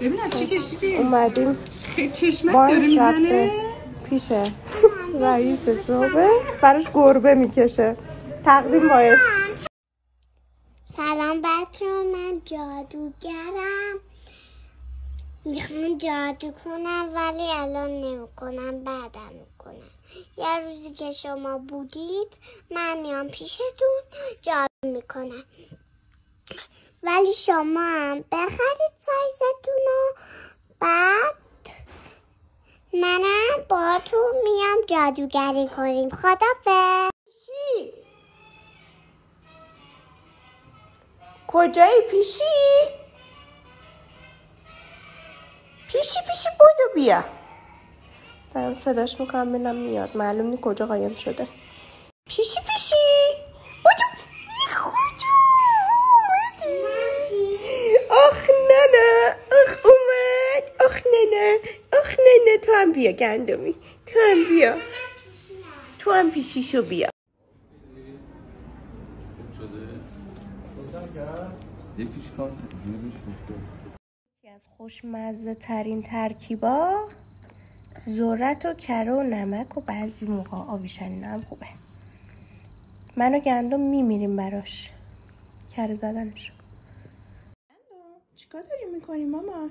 ببینم چی کشیدی؟ اومدیم چشمک داره میزنه پیش رئیس صبح براش گربه میکشه. تقدیم باید. سلام بچه ها، من جادوگرم. میخوام جادو کنم ولی الان نمیکنم، بعدم میکنم. یه روزی که شما بودید من میام پیشتون جادو میکنم، ولی شما هم بخرید سایزتون رو، بعد منم با تو میام جادوگری کنیم. خدافظ. پیشی کجایی؟ پیشی بودو بیا. دارم صداش میکنم ببینم میاد، معلوم نی کجا قایم شده. پیشی بودو. کجا اومدی؟ آخ نه آخ اومد. آخ نه تو هم بیا گندمی، تو هم بیا، تو هم پیشیشو بیا. یکیش کارت جیبش گفته. یکی از خوشمزه ترین ترکیبا ذرت و کره و نمک و بعضی موقع آویشن، اینا هم خوبه. من و گندم میمیریم براش، کره زدنش. گندم چیکار داری میکنی ماما؟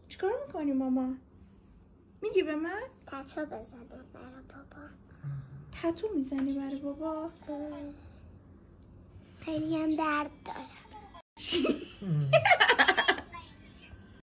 چیکار میکنی ماما؟ میگی به من؟ تتو بزنه برای بابا. تتو میزنی برای بابا؟ خیلی هم درد داره.